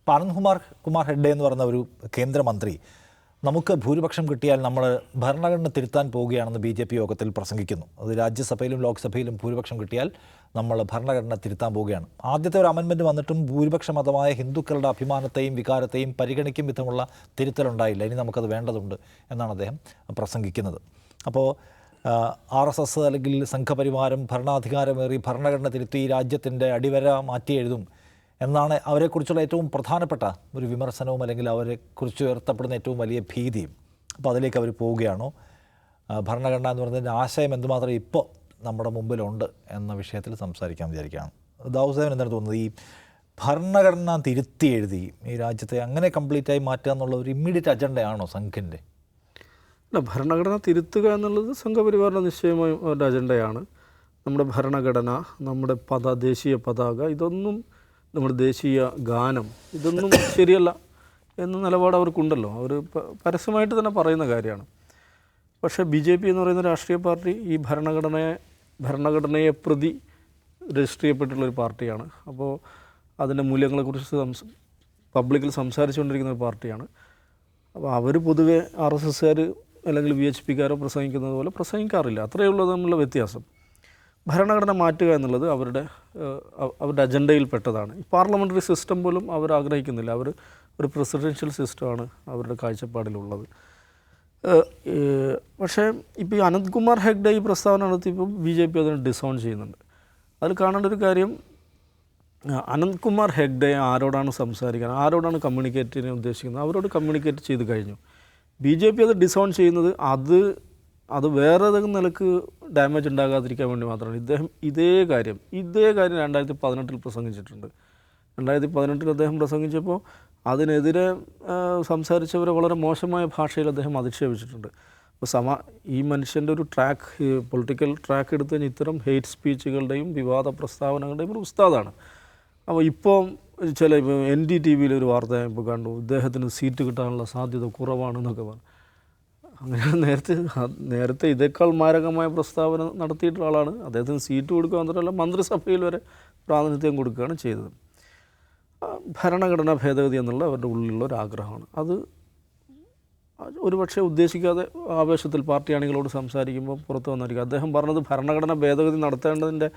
ഇപ്പോൾ കുമാർ ഹെഗ്ഡെ എന്ന് പറയുന്ന ഒരു കേന്ദ്രമന്ത്രി നമുക്ക് ഭൂരിപക്ഷം കിട്ടിയാൽ നമ്മൾ ഭരണഘടന തിരുത്താൻ പോവുകയാണെന്ന് BJP യോഗത്തിൽ പ്രസംഗിക്കുന്നു. അത് രാജ്യസഭയിലും ലോക്സഭയിലും ഭൂരിപക്ഷം കിട്ടിയാൽ നമ്മൾ ഭരണഘടന തിരുത്താൻ പോവുകയാണ്. ആദ്യത്തെ ഒരു അമെൻമെൻറ്റ് വന്നിട്ടും ഭൂരിപക്ഷ മതമായ ഹിന്ദുക്കളുടെ അഭിമാനത്തെയും വികാരത്തെയും പരിഗണിക്കും വിധമുള്ള തിരുത്തലുണ്ടായില്ല. ഇനി നമുക്കത് വേണ്ടതുണ്ട് എന്നാണ് അദ്ദേഹം പ്രസംഗിക്കുന്നത്. അപ്പോൾ RSS അല്ലെങ്കിൽ സംഘപരിവാരം ഭരണാധികാരമേറി ഭരണഘടന തിരുത്തി രാജ്യത്തിൻ്റെ അടിവര മാറ്റി എഴുതും എന്നാണ് അവരെക്കുറിച്ചുള്ള ഏറ്റവും പ്രധാനപ്പെട്ട ഒരു വിമർശനവും അല്ലെങ്കിൽ അവരെക്കുറിച്ച് ഉയർത്തപ്പെടുന്ന ഏറ്റവും വലിയ ഭീതിയും. അപ്പോൾ അതിലേക്ക് അവർ പോവുകയാണോ? ഭരണഘടന എന്ന് പറയുന്നതിൻ്റെ ആശയം എന്തുമാത്രം ഇപ്പോൾ നമ്മുടെ മുമ്പിലുണ്ട് എന്ന വിഷയത്തിൽ സംസാരിക്കാൻ വിചാരിക്കുകയാണ്. ദാവൂസേവൻ എന്താണ് തോന്നുന്നത്? ഈ ഭരണഘടന തിരുത്തി എഴുതി ഈ രാജ്യത്തെ അങ്ങനെ കംപ്ലീറ്റായി മാറ്റുക എന്നുള്ള ഒരു ഇമ്മീഡിയറ്റ് അജണ്ടയാണോ സംഘിൻ്റെ? അല്ല, ഭരണഘടന തിരുത്തുക എന്നുള്ളത് സംഘപരിവാറിൻ്റെ നിശ്ചയമായും ഒരു അജണ്ടയാണ്. നമ്മുടെ ഭരണഘടന, നമ്മുടെ ദേശീയ പതാക, ഇതൊന്നും നമ്മുടെ ദേശീയ ഗാനം, ഇതൊന്നും ശരിയല്ല എന്ന നിലപാട് അവർക്കുണ്ടല്ലോ. അവർ പരസ്യമായിട്ട് തന്നെ പറയുന്ന കാര്യമാണ്. പക്ഷേ BJP എന്ന് പറയുന്ന രാഷ്ട്രീയ പാർട്ടി ഈ ഭരണഘടനയെ പ്രതി രജിസ്റ്റർ ചെയ്യപ്പെട്ടിട്ടുള്ളൊരു പാർട്ടിയാണ്. അപ്പോൾ അതിൻ്റെ മൂല്യങ്ങളെക്കുറിച്ച് പബ്ലിക്കിൽ സംസാരിച്ചുകൊണ്ടിരിക്കുന്ന ഒരു പാർട്ടിയാണ്. അപ്പോൾ അവർ പൊതുവെ RSSകാർ അല്ലെങ്കിൽ VHPക്കാരോ പ്രസംഗിക്കുന്നത് പോലെ പ്രസംഗിക്കാറില്ല. അത്രയേ ഉള്ളൂ തമ്മിലുള്ള വ്യത്യാസം. ഭരണഘടന മാറ്റുക എന്നുള്ളത് അവരുടെ അജണ്ടയിൽപ്പെട്ടതാണ്. ഈ പാർലമെൻ്ററി സിസ്റ്റം പോലും അവർ ആഗ്രഹിക്കുന്നില്ല. അവർ ഒരു പ്രസിഡൻഷ്യൽ സിസ്റ്റമാണ് അവരുടെ കാഴ്ചപ്പാടിലുള്ളത്. പക്ഷേ ഇപ്പോൾ ഈ അനന്ത്കുമാർ ഹെഗ്ഡെ ഈ പ്രസ്താവന നടത്തിയപ്പോൾ BJP അതിനെ ഡിസോൺ ചെയ്യുന്നുണ്ട്. അതിൽ കാണേണ്ട ഒരു കാര്യം, അനന്ത്കുമാർ ഹെഗ്ഡെ ആരോടാണ് സംസാരിക്കാൻ, ആരോടാണ് കമ്മ്യൂണിക്കേറ്റ് ചെയ്യാൻ ഉദ്ദേശിക്കുന്നത്, അവരോട് കമ്മ്യൂണിക്കേറ്റ് ചെയ്ത് കഴിഞ്ഞു. BJP അത് ഡിസോൺ ചെയ്യുന്നത് അത് വേറെ ഏതെങ്കിലും നിലക്ക് ഡാമേജ് ഉണ്ടാകാതിരിക്കാൻ വേണ്ടി മാത്രമാണ്. ഇതേ കാര്യം 2018 പ്രസംഗിച്ചിട്ടുണ്ട്. 2018 അദ്ദേഹം പ്രസംഗിച്ചപ്പോൾ അതിനെതിരെ സംസാരിച്ചവരെ വളരെ മോശമായ ഭാഷയിൽ അദ്ദേഹം അധിക്ഷേപിച്ചിട്ടുണ്ട്. അപ്പോൾ ഈ മനുഷ്യൻ്റെ ഒരു പൊളിറ്റിക്കൽ ട്രാക്ക് എടുത്തു കഴിഞ്ഞാൽ ഇത്തരം ഹെയ്റ്റ് സ്പീച്ചുകളുടെയും വിവാദ പ്രസ്താവനകളുടെയും ഒരു ഉസ്താദാണ്. അപ്പോൾ ഇപ്പോൾ NDTV ഒരു വാർത്ത ഇപ്പോൾ കണ്ടു, ഇദ്ദേഹത്തിന് സീറ്റ് കിട്ടാനുള്ള സാധ്യത കുറവാണെന്നൊക്കെ പറഞ്ഞു. അങ്ങനെ നേരത്തെ ഇതേക്കാൾ മാരകമായ പ്രസ്താവന നടത്തിയിട്ടുള്ള ആളാണ്. അദ്ദേഹത്തിന് സീറ്റ് കൊടുക്കുക മാത്രമല്ല മന്ത്രിസഭയിൽ വരെ പ്രാതിനിധ്യം കൊടുക്കുകയാണ് ചെയ്തത്. ഭരണഘടനാ ഭേദഗതി എന്നുള്ള അവരുടെ ഉള്ളിലുള്ള ഒരു ആഗ്രഹമാണ്. അത് ഒരുപക്ഷെ ഉദ്ദേശിക്കാതെ ആവേശത്തിൽ പാർട്ടി അണികളോട് സംസാരിക്കുമ്പോൾ പുറത്തു വന്നിരിക്കും. അദ്ദേഹം പറഞ്ഞത് ഭരണഘടനാ ഭേദഗതി നടത്തേണ്ടതിൻ്റെ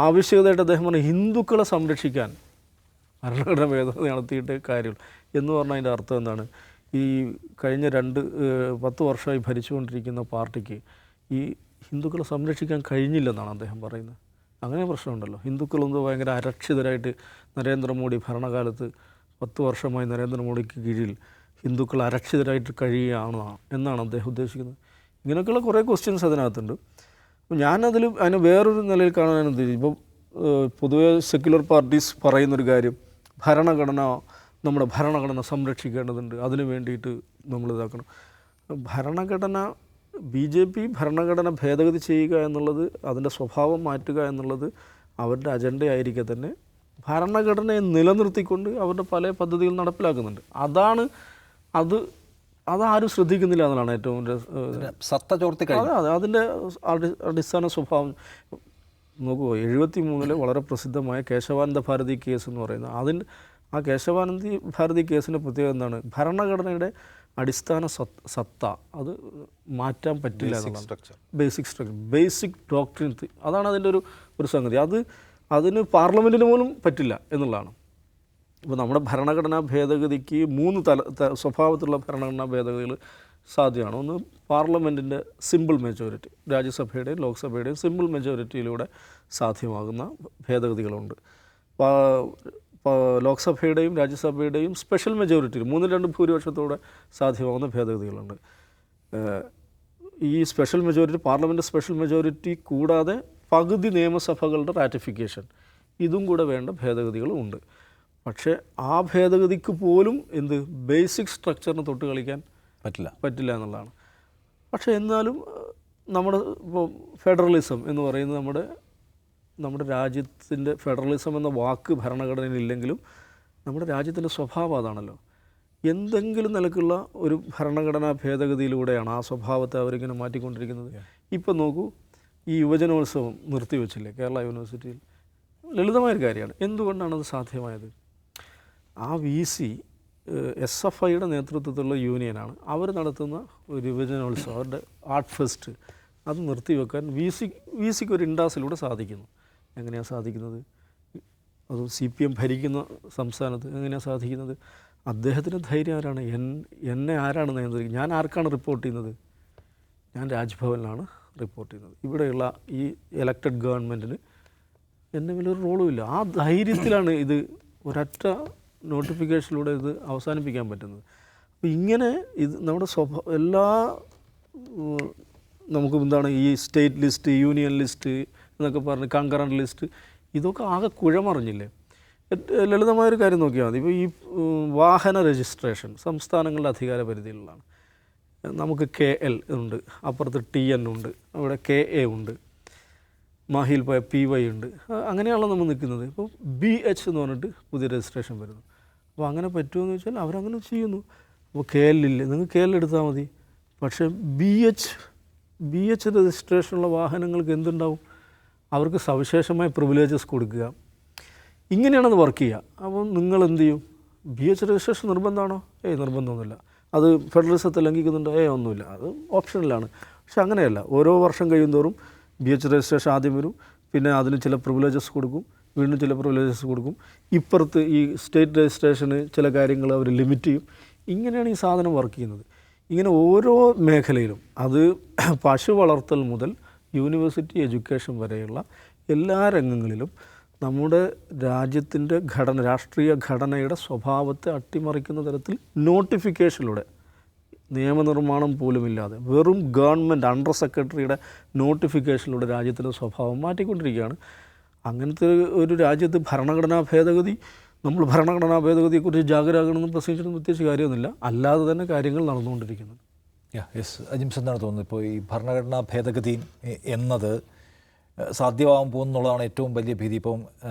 ആവശ്യകതയായിട്ട് അദ്ദേഹം പറഞ്ഞു ഹിന്ദുക്കളെ സംരക്ഷിക്കാൻ ഭരണഘടനാ ഭേദഗതി നടത്തിയിട്ട് കാര്യമുള്ളൂ എന്ന് പറഞ്ഞാൽ അതിൻ്റെ അർത്ഥം എന്താണ്? ഈ കഴിഞ്ഞ 10 വർഷമായി ഭരിച്ചുകൊണ്ടിരിക്കുന്ന പാർട്ടിക്ക് ഈ ഹിന്ദുക്കളെ സംരക്ഷിക്കാൻ കഴിഞ്ഞില്ലെന്നാണ് അദ്ദേഹം പറയുന്നത്. അങ്ങനെ പ്രശ്നമുണ്ടല്ലോ. ഹിന്ദുക്കളൊന്നും ഭയങ്കര അരക്ഷിതരായിട്ട് നരേന്ദ്രമോദി ഭരണകാലത്ത് 10 വർഷമായി നരേന്ദ്രമോദിക്ക് കീഴിൽ ഹിന്ദുക്കൾ അരക്ഷിതരായിട്ട് കഴിയുകയാണ് എന്നാണ് അദ്ദേഹം ഉദ്ദേശിക്കുന്നത്. ഇങ്ങനെയൊക്കെയുള്ള കുറേ ക്വസ്റ്റ്യൻസ് അതിനകത്തുണ്ട്. അപ്പോൾ അതിന് വേറൊരു നിലയിൽ കാണാൻ ഉദ്ദേശിച്ചു. ഇപ്പോൾ പൊതുവെ സെക്യുലർ പാർട്ടീസ് പറയുന്നൊരു കാര്യം, നമ്മുടെ ഭരണഘടന സംരക്ഷിക്കേണ്ടതുണ്ട്, അതിനു വേണ്ടിയിട്ട് നമ്മൾ ഇതാക്കണം. BJP ഭരണഘടന ഭേദഗതി ചെയ്യുക എന്നുള്ളത്, അതിൻ്റെ സ്വഭാവം മാറ്റുക എന്നുള്ളത് അവരുടെ അജണ്ടയായിരിക്കെ തന്നെ ഭരണഘടനയെ നിലനിർത്തിക്കൊണ്ട് അവരുടെ പല പദ്ധതികൾ നടപ്പിലാക്കുന്നുണ്ട്. അതാരും ശ്രദ്ധിക്കുന്നില്ല എന്നുള്ളതാണ് ഏറ്റവും സത്ത ചോർത്തി. അതിൻ്റെ അടിസ്ഥാന സ്വഭാവം നോക്കുമോ. 73 വളരെ പ്രസിദ്ധമായ കേശവാനന്ദ ഭാരതി കേസ് എന്ന് പറയുന്നത്, ആ കേശവാനന്ദ ഭാരതി കേസിൻ്റെ പ്രത്യേകത എന്താണ്? ഭരണഘടനയുടെ അടിസ്ഥാന സത്ത അത് മാറ്റാൻ പറ്റില്ല എന്നുള്ളതാണ്. ബേസിക് ഡോക്ട്രിൻ, അതാണ് അതിൻ്റെ ഒരു സംഗതി. അതിന് പാർലമെൻറ്റിന് പോലും പറ്റില്ല എന്നുള്ളതാണ്. ഇപ്പോൾ നമ്മുടെ ഭരണഘടനാ ഭേദഗതിക്ക് 3 സ്വഭാവത്തിലുള്ള ഭരണഘടനാ ഭേദഗതികൾ സാധ്യമാണ്. ഒന്ന്, പാർലമെൻറ്റിൻ്റെ സിമ്പിൾ മെജോറിറ്റി, രാജ്യസഭയുടെയും ലോക്സഭയുടെയും സിമ്പിൾ മെജോറിറ്റിയിലൂടെ സാധ്യമാകുന്ന ഭേദഗതികളുണ്ട്. ലോക്സഭയുടെയും രാജ്യസഭയുടെയും സ്പെഷ്യൽ മെജോറിറ്റിയിൽ 3/2 ഭൂരിപക്ഷത്തോടെ സാധ്യമാകുന്ന ഭേദഗതികളുണ്ട്. ഈ special majority, parliament special majority കൂടാതെ പകുതി നിയമസഭകളുടെ റാറ്റിഫിക്കേഷൻ, ഇതും കൂടെ വേണ്ട ഭേദഗതികളും ഉണ്ട്. പക്ഷേ ആ ഭേദഗതിക്ക് പോലും ബേസിക് സ്ട്രക്ചറിന് തൊട്ട് കളിക്കാൻ പറ്റില്ല എന്നുള്ളതാണ്. പക്ഷേ എന്നാലും ഇപ്പോൾ ഫെഡറലിസം എന്ന് പറയുന്നത് നമ്മുടെ രാജ്യത്തിൻ്റെ ഫെഡറലിസം എന്ന വാക്ക് ഭരണഘടനയിലില്ലെങ്കിലും നമ്മുടെ രാജ്യത്തിൻ്റെ സ്വഭാവം അതാണല്ലോ. എന്തെങ്കിലും നിലക്കുള്ള ഒരു ഭരണഘടനാ ഭേദഗതിയിലൂടെയാണ് ആ സ്വഭാവത്തെ അവരിങ്ങനെ മാറ്റിക്കൊണ്ടിരിക്കുന്നത്. ഇപ്പം നോക്കൂ, ഈ യുവജനോത്സവം നിർത്തിവെച്ചില്ലേ കേരള യൂണിവേഴ്സിറ്റിയിൽ? ലളിതമായൊരു കാര്യമാണ്. എന്തുകൊണ്ടാണത് സാധ്യമായത്? ആ VC SFIയുടെ നേതൃത്വത്തിലുള്ള യൂണിയനാണ്. അവർ നടത്തുന്ന ഒരു യുവജനോത്സവം, അവരുടെ ആർട്ട് ഫെസ്റ്റ്, അത് നിർത്തിവെക്കാൻ VCക്ക് ഒരു ഇൻഡാസിലൂടെ സാധിക്കുന്നു. എങ്ങനെയാണ് സാധിക്കുന്നത്? അത് CPM ഭരിക്കുന്ന സംസ്ഥാനത്ത് എങ്ങനെയാണ് സാധിക്കുന്നത്? അദ്ദേഹത്തിന് ധൈര്യം ആരാണ്? എന്നെ ആരാണ് നിയന്ത്രിക്കുന്നത്? ഞാൻ ആർക്കാണ് റിപ്പോർട്ട് ചെയ്യുന്നത്? ഞാൻ രാജ്ഭവനിലാണ് റിപ്പോർട്ട് ചെയ്യുന്നത്. ഇവിടെയുള്ള ഈ എലക്റ്റഡ് ഗവൺമെൻറ്റിന് എന്നെ വലിയൊരു റോളുമില്ല. ആ ധൈര്യത്തിലാണ് ഇത് ഒരൊറ്റ നോട്ടിഫിക്കേഷനിലൂടെ ഇത് അവസാനിപ്പിക്കാൻ പറ്റുന്നത്. അപ്പോൾ ഇങ്ങനെ ഇത് നമ്മുടെ എല്ലാ നമുക്ക് എന്താണ് ഈ സ്റ്റേറ്റ് ലിസ്റ്റ്, യൂണിയൻ ലിസ്റ്റ് എന്നൊക്കെ പറഞ്ഞ് കൺകറൻറ്റ് ലിസ്റ്റ്, ഇതൊക്കെ ആകെ കുഴമറിഞ്ഞില്ലേ? ലളിതമായൊരു കാര്യം നോക്കിയാൽ മതി. ഇപ്പോൾ ഈ വാഹന രജിസ്ട്രേഷൻ സംസ്ഥാനങ്ങളുടെ അധികാര പരിധിയിലുള്ളതാണ്. നമുക്ക് KL ഉണ്ട്, അപ്പുറത്ത് TN ഉണ്ട്, അവിടെ KA ഉണ്ട്, മാഹിയിൽ പോയ PY ഉണ്ട്. അങ്ങനെയാണല്ലോ നമ്മൾ നിൽക്കുന്നത്. ഇപ്പോൾ BH എന്ന് പറഞ്ഞിട്ട് പുതിയ രജിസ്ട്രേഷൻ വരുന്നു. അപ്പോൾ അങ്ങനെ പറ്റുമെന്ന് വെച്ചാൽ അവരങ്ങനെ ചെയ്യുന്നു. അപ്പോൾ KL ഇല്ല, നിങ്ങൾ KL എടുത്താൽ മതി. പക്ഷേ BH രജിസ്ട്രേഷനുള്ള വാഹനങ്ങൾക്ക് എന്തുണ്ടാവും? അവർക്ക് സവിശേഷമായ പ്രിവിലേജസ് കൊടുക്കുക. ഇങ്ങനെയാണത് വർക്ക് ചെയ്യുക. അപ്പോൾ നിങ്ങൾ എന്ത് ചെയ്യും? BH രജിസ്ട്രേഷൻ നിർബന്ധമാണോ? നിർബന്ധമൊന്നുമില്ല. അത് ഫെഡറലിസത്തെ ലംഘിക്കുന്നുണ്ടോ? ഒന്നുമില്ല, അത് ഓപ്ഷനിലാണ്. പക്ഷെ അങ്ങനെയല്ല. ഓരോ വർഷം കഴിയുന്തോറും BH രജിസ്ട്രേഷൻ ആദ്യം വരും, പിന്നെ അതിന് ചില പ്രിവിലേജസ് കൊടുക്കും, വീണ്ടും ചില പ്രിവിലേജസ് കൊടുക്കും. ഇപ്പുറത്ത് ഈ സ്റ്റേറ്റ് രജിസ്ട്രേഷന് ചില കാര്യങ്ങൾ അവർ ലിമിറ്റ് ചെയ്യും. ഇങ്ങനെയാണ് ഈ സാധനം വർക്ക് ചെയ്യുന്നത്. ഇങ്ങനെ ഓരോ മേഖലയിലും, അത് പശു വളർത്തൽ മുതൽ യൂണിവേഴ്സിറ്റി എഡ്യൂക്കേഷൻ വരെയുള്ള എല്ലാ രംഗങ്ങളിലും നമ്മുടെ രാജ്യത്തിൻ്റെ രാഷ്ട്രീയ ഘടനയുടെ സ്വഭാവത്തെ അട്ടിമറിക്കുന്ന തരത്തിൽ നോട്ടിഫിക്കേഷനിലൂടെ, നിയമനിർമ്മാണം പോലുമില്ലാതെ വെറും ഗവൺമെൻറ് അണ്ടർ സെക്രട്ടറിയുടെ നോട്ടിഫിക്കേഷനിലൂടെ രാജ്യത്തിൻ്റെ സ്വഭാവം മാറ്റിക്കൊണ്ടിരിക്കുകയാണ്. അങ്ങനത്തെ ഒരു രാജ്യത്ത് നമ്മൾ ഭരണഘടനാ ഭേദഗതിയെക്കുറിച്ച് ജാഗരൂകരാകണമെന്ന് പ്രസംഗിച്ചിട്ട് പ്രത്യേകിച്ച് കാര്യമൊന്നുമില്ല. അല്ലാതെ തന്നെ കാര്യങ്ങൾ നടന്നുകൊണ്ടിരിക്കുന്നത്. അജിംസ്, എന്താണ് തോന്നുന്നത്? ഇപ്പോൾ ഈ ഭരണഘടനാ ഭേദഗതി എന്നത് സാധ്യമാകാൻ പോകുന്നുള്ളതാണ് ഏറ്റവും വലിയ ഭീതി. ഇപ്പം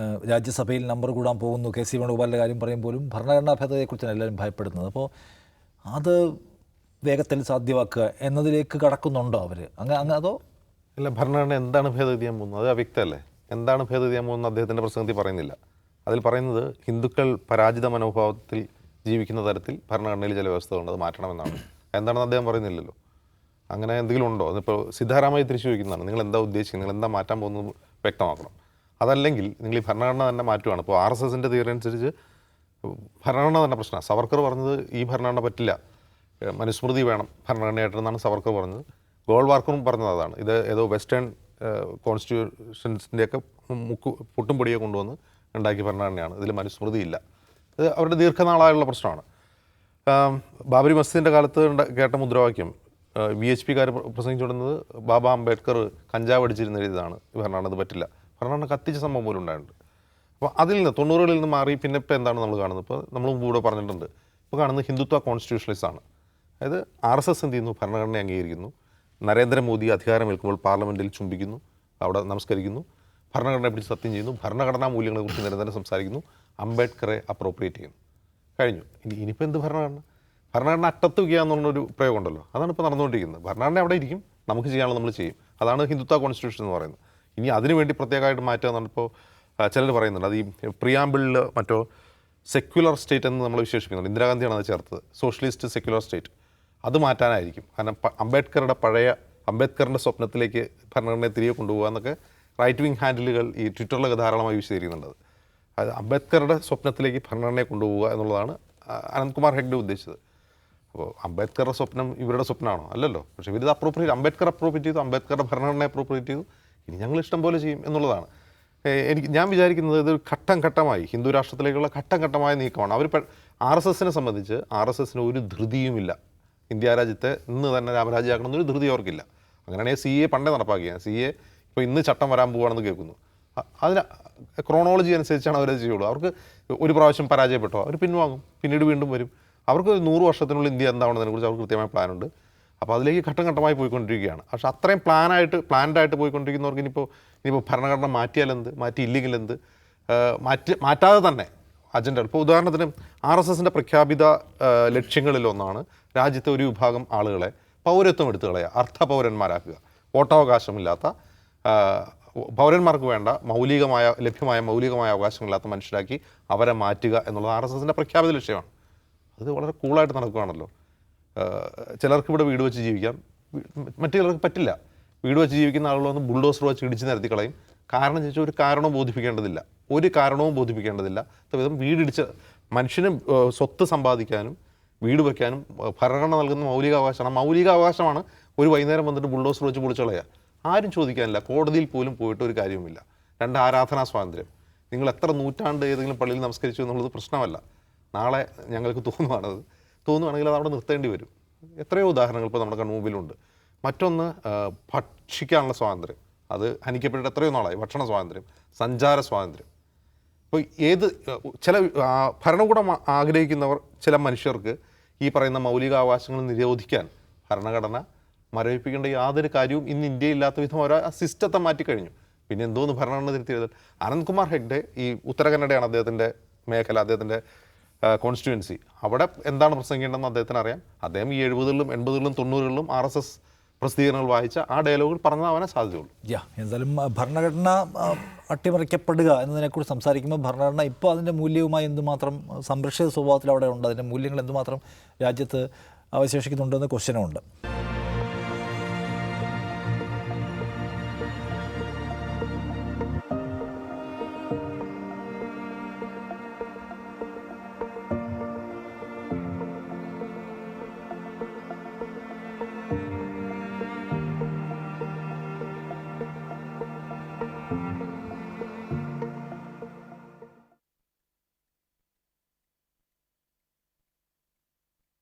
രാജ്യസഭയിൽ നമ്പർ കൂടാൻ പോകുന്നു, KC വേണുഗോപാലിൻ്റെ കാര്യം പറയുമ്പോഴും ഭരണഘടനാ ഭേദഗതിയെക്കുറിച്ചാണ് എല്ലാവരും ഭയപ്പെടുന്നത്. അപ്പോൾ അത് വേഗത്തിൽ സാധ്യമാക്കുക എന്നതിലേക്ക് കടക്കുന്നുണ്ടോ അവർ? അതോ ഇല്ല, ഭരണഘടന എന്താണ് ഭേദഗതി ചെയ്യാൻ പോകുന്നത്? അത് അവ്യക്തമല്ലേ. എന്താണ് ഭേദഗതി ചെയ്യാൻ പോകുന്നത് അദ്ദേഹത്തിൻ്റെ പ്രസംഗത്തിൽ പറയുന്നില്ല. അതിൽ പറയുന്നത് ഹിന്ദുക്കൾ പരാജിത മനോഭാവത്തിൽ ജീവിക്കുന്ന തരത്തിൽ ഭരണഘടനയിൽ ചില വ്യവസ്ഥകളുണ്ട്, അത് മാറ്റണമെന്നാണ്. എന്താണെന്ന് അദ്ദേഹം പറയുന്നില്ലല്ലോ. അങ്ങനെ എന്തെങ്കിലും ഉണ്ടോ? അതിപ്പോൾ സിദ്ധാരാമയ്യ തിരിച്ചു ചോദിക്കുന്നതാണ്, നിങ്ങൾ എന്താ ഉദ്ദേശിക്കുന്നത്, നിങ്ങൾ എന്താ മാറ്റാൻ പോകുന്നത് വ്യക്തമാക്കണം. അതല്ലെങ്കിൽ നിങ്ങൾ ഈ ഭരണഘടന തന്നെ മാറ്റുകയാണ്. ഇപ്പോൾ RSSൻ്റെ തിയറി അനുസരിച്ച് ഭരണഘടന തന്നെ പ്രശ്നമാണ്. സവർക്കർ പറഞ്ഞത് ഈ ഭരണഘടന പറ്റില്ല, മനുസ്മൃതി വേണം ഭരണഘടനയായിട്ടെന്നാണ് സവർക്കർ പറഞ്ഞത്. ഗോൾവാർക്കറും പറഞ്ഞത് അതാണ്. ഇത് ഏതോ വെസ്റ്റേൺ കോൺസ്റ്റിറ്റ്യൂഷൻസിൻ്റെയൊക്കെ പുട്ടും പൊടിയെ കൊണ്ടുവന്ന് ഉണ്ടാക്കിയ ഭരണഘടനയാണ്, ഇതിൽ മനുസ്മൃതി ഇല്ല. ഇത് അവരുടെ ദീർഘനാളായുള്ള പ്രശ്നമാണ്. ബാബരി മസ്ജിദിൻ്റെ കാലത്ത് കേട്ട മുദ്രാവാക്യം VHPക്കാർ പ്രസംഗിച്ചുകൊടുന്നത് ബാബ അംബേദ്കർ കഞ്ചാവ് അടിച്ചിരുന്ന ഇതാണ് ഈ ഭരണഘടന, അത് പറ്റില്ല. ഭരണഘടന കത്തിച്ച സംഭവം പോലും ഉണ്ടായിട്ടുണ്ട്. അപ്പോൾ അതിൽ നിന്ന് 90കളിൽ നിന്ന് മാറി പിന്നെ ഇപ്പോൾ എന്താണ് നമ്മൾ കാണുന്നത്? ഇപ്പോൾ നമ്മൾ മുമ്പ് ഇവിടെ പറഞ്ഞിട്ടുണ്ട്, ഇപ്പോൾ കാണുന്നത് ഹിന്ദുത്വ കോൺസ്റ്റിറ്റ്യൂഷണലിസ്റ്റ് ആണ്. അതായത് RSS എന്ത് ചെയ്യുന്നു? ഭരണഘടന അംഗീകരിക്കുന്നു. നരേന്ദ്രമോദി അധികാരമേൽക്കുമ്പോൾ പാർലമെൻറ്റിൽ ചുംബിക്കുന്നു, അവിടെ നമസ്കരിക്കുന്നു, ഭരണഘടനയെ പിടിച്ച് സത്യം ചെയ്യുന്നു, ഭരണഘടനാ മൂല്യങ്ങളെക്കുറിച്ച് നിരന്തരം സംസാരിക്കുന്നു, അംബേദ്കറെ അപ്രോപ്രിയേറ്റ് ചെയ്യുന്നു. കഴിഞ്ഞു. ഇനിയിപ്പോൾ എന്ത് ഭരണഘടന? ഭരണഘടന അറ്റത്ത് വയ്ക്കുക എന്നുള്ളൊരു പ്രയോഗം ഉണ്ടല്ലോ, അതാണ് ഇപ്പോൾ നടന്നുകൊണ്ടിരിക്കുന്നത്. ഭരണഘടന അവിടെ ഇരിക്കും, നമുക്ക് ചെയ്യാനുള്ളത് നമ്മൾ ചെയ്യും. അതാണ് ഹിന്ദുത്വ കോൺസ്റ്റിറ്റ്യൂഷൻ എന്ന് പറയുന്നത്. ഇനി അതിനുവേണ്ടി പ്രത്യേകമായിട്ട് മാറ്റുക എന്നാണ് ഇപ്പോൾ ചിലർ പറയുന്നുണ്ട്. അത് ഈ പ്രിയാമ്പിളിൽ മറ്റോ സെക്യുലർ സ്റ്റേറ്റ് എന്ന് നമ്മൾ വിശേഷിപ്പിക്കുന്നുണ്ട്. ഇന്ദിരാഗാന്ധിയാണ് അത് ചേർത്തത്, സോഷ്യലിസ്റ്റ് സെക്യുലർ സ്റ്റേറ്റ്. അത് മാറ്റാനായിരിക്കും. കാരണം അംബേദ്കറിൻ്റെ സ്വപ്നത്തിലേക്ക് ഭരണഘടനയെ തിരികെ കൊണ്ടുപോകുക എന്നൊക്കെ റൈറ്റ് വിങ് ഹാൻഡിലുകൾ ഈ ട്വിറ്ററിലൊക്കെ ധാരാളമായി വിശദീകരിക്കുന്നുണ്ട്. അത് അംബേദ്കറുടെ സ്വപ്നത്തിലേക്ക് ഭരണഘടനയെ കൊണ്ടുപോകുക എന്നുള്ളതാണ് അനന്ത്കുമാർ ഹെഗ്ഡെ ഉദ്ദേശിച്ചത്. അപ്പോൾ അംബേദ്കറുടെ സ്വപ്നം ഇവരുടെ സ്വപ്നമാണോ? അല്ലല്ലോ. പക്ഷേ ഇവരിത് അംബേദ്കർ അപ്രോപ്രിയേറ്റ് ചെയ്തു, അംബേദ്കറുടെ ഭരണഘടനയെ അപ്രോപ്രിയേറ്റ് ചെയ്തു. ഇനി ഞങ്ങൾ ഇഷ്ടം പോലെ ചെയ്യും എന്നുള്ളതാണ്. ഞാൻ വിചാരിക്കുന്നത് ഇത് ഘട്ടം ഘട്ടമായി ഹിന്ദു രാഷ്ട്രത്തിലേക്കുള്ള ഘട്ടം ഘട്ടമായ നീക്കമാണ്. അവർ RSSനെ സംബന്ധിച്ച് RSSന് ഒരു ധൃതിയുമില്ല. ഇന്ത്യ രാജ്യത്തെ ഇന്ന് തന്നെ രാമരാജ്യമാക്കണമെന്നൊരു ധൃതി അവർക്കില്ല. അങ്ങനെയാണെങ്കിൽ CA പണ്ടേ നടപ്പാക്കിയാണ്. CA ഇപ്പോൾ ഇന്ന് ചട്ടം വരാൻ പോവുകയാണെന്ന് കേൾക്കുന്നു. അതിന് ക്രോണോളജി അനുസരിച്ചാണ് അവരത് ചെയ്യുള്ളൂ. അവർക്ക് ഒരു പ്രാവശ്യം പരാജയപ്പെട്ടോ അവർ പിൻവാങ്ങും, പിന്നീട് വീണ്ടും വരും. അവർക്ക് 100 വർഷത്തിനുള്ളിൽ ഇന്ത്യ എന്താണെന്നതിനെക്കുറിച്ച് അവർക്ക് കൃത്യമായ പ്ലാനുണ്ട്. അപ്പോൾ അതിലേക്ക് ഘട്ടം ഘട്ടമായി പോയിക്കൊണ്ടിരിക്കുകയാണ്. പക്ഷേ അത്രയും പ്ലാൻഡായിട്ട് പോയിക്കൊണ്ടിരിക്കുന്നവർക്ക് ഇനിയിപ്പോൾ ഭരണഘടന മാറ്റിയാലെന്ത്, മാറ്റിയില്ലെങ്കിൽ എന്ത്, മാറ്റാതെ തന്നെ അജണ്ട. ഇപ്പോൾ ഉദാഹരണത്തിന് RSSൻ്റെ പ്രഖ്യാപിത ലക്ഷ്യങ്ങളിലൊന്നാണ് രാജ്യത്തെ ഒരു വിഭാഗം ആളുകളെ പൗരത്വം എടുത്തു കളയുക, അർദ്ധ പൗരന്മാരാക്കുക, വോട്ടവകാശമില്ലാത്ത പൗരന്മാർക്ക് വേണ്ട ലഭ്യമായ മൗലികമായ അവകാശങ്ങളില്ലാത്ത മനുഷ്യരാക്കി അവരെ മാറ്റുക എന്നുള്ളത് RSSൻ്റെ പ്രഖ്യാപിത ലക്ഷ്യമാണ്. അത് വളരെ കൂളായിട്ട് നടക്കുകയാണല്ലോ. ചിലർക്ക് ഇവിടെ വീട് വെച്ച് ജീവിക്കാം, മറ്റു ചിലർക്ക് പറ്റില്ല. വീട് വെച്ച് ജീവിക്കുന്ന ആളുകളൊന്നും ബുൾഡോസർ വെച്ച് ഇടിച്ച് നിരത്തി കളയും. കാരണം ചോദിച്ചാൽ ഒരു കാരണവും ബോധിപ്പിക്കേണ്ടതില്ല. വിധം വീടിടിച്ച് മനുഷ്യന് സ്വത്ത് സമ്പാദിക്കാനും വീട് വയ്ക്കാനും ഭരണഘടന നൽകുന്ന മൗലികാവകാശമാണ് ഒരു വൈകുന്നേരം വന്നിട്ട് ബുൾഡോസർ വെച്ച് പൊളിച്ച് കളയുക. ആരും ചോദിക്കാനില്ല, കോടതിയിൽ പോലും പോയിട്ട് ഒരു കാര്യവുമില്ല. 2 ആരാധനാ സ്വാതന്ത്ര്യം. നിങ്ങൾ എത്ര നൂറ്റാണ്ട് ഏതെങ്കിലും പള്ളിയിൽ നമസ്കരിച്ചു എന്നുള്ളത് പ്രശ്നമല്ല. നാളെ ഞങ്ങൾക്ക് തോന്നുവാണെങ്കിൽ അത് അവിടെ നിർത്തേണ്ടി വരും. എത്രയോ ഉദാഹരണങ്ങൾ ഇപ്പോൾ നമ്മുടെ കൺമുമ്പിലുണ്ട്. മറ്റൊന്ന് ഭക്ഷിക്കാനുള്ള സ്വാതന്ത്ര്യം, അത് ഹനിക്കപ്പെട്ടിട്ട് എത്രയോ നാളായി. ഭക്ഷണ സ്വാതന്ത്ര്യം, സഞ്ചാര സ്വാതന്ത്ര്യം. ഇപ്പോൾ ചില ഭരണകൂടം ആഗ്രഹിക്കുന്നവർ, ചില മനുഷ്യർക്ക് ഈ പറയുന്ന മൗലികാവകാശങ്ങൾ നിരോധിക്കാൻ ഭരണഘടന മരവിപ്പിക്കേണ്ട യാതൊരു കാര്യവും ഇന്ന് ഇന്ത്യയില്ലാത്ത വിധം ഓരോ സിസ്റ്റത്തെ മാറ്റിക്കഴിഞ്ഞു. പിന്നെ എന്തോന്ന് ഭരണഘടന തിരുത്തി എഴുതൽ. അനന്ത്കുമാർ ഹെഗ്ഡെ, ഈ ഉത്തര കന്നഡയാണ് അദ്ദേഹത്തിൻ്റെ മേഖല, അദ്ദേഹത്തിൻ്റെ കോൺസ്റ്റിറ്റ്യുവൻസി. അവിടെ എന്താണ് പ്രസംഗിക്കേണ്ടതെന്ന് അദ്ദേഹത്തിന് അറിയാം. അദ്ദേഹം ഈ 70കളിലും 80കളിലും 90കളിലും RSS പ്രസിദ്ധീകരണങ്ങൾ വായിച്ച ആ ഡയലോഗുകൾ പറഞ്ഞാവാനേ സാധ്യതയുള്ളൂ. എന്തായാലും ഭരണഘടന അട്ടിമറിക്കപ്പെടുക എന്നതിനെക്കുറിച്ച് സംസാരിക്കുമ്പോൾ ഭരണഘടന ഇപ്പോൾ അതിൻ്റെ മൂല്യവുമായി എന്തുമാത്രം സംരക്ഷിത സ്വഭാവത്തിൽ അവിടെ ഉണ്ട്, അതിൻ്റെ മൂല്യങ്ങൾ എന്തുമാത്രം രാജ്യത്ത് അവശേഷിക്കുന്നുണ്ടെന്ന് ക്വസ്റ്റ്യനുമുണ്ട്.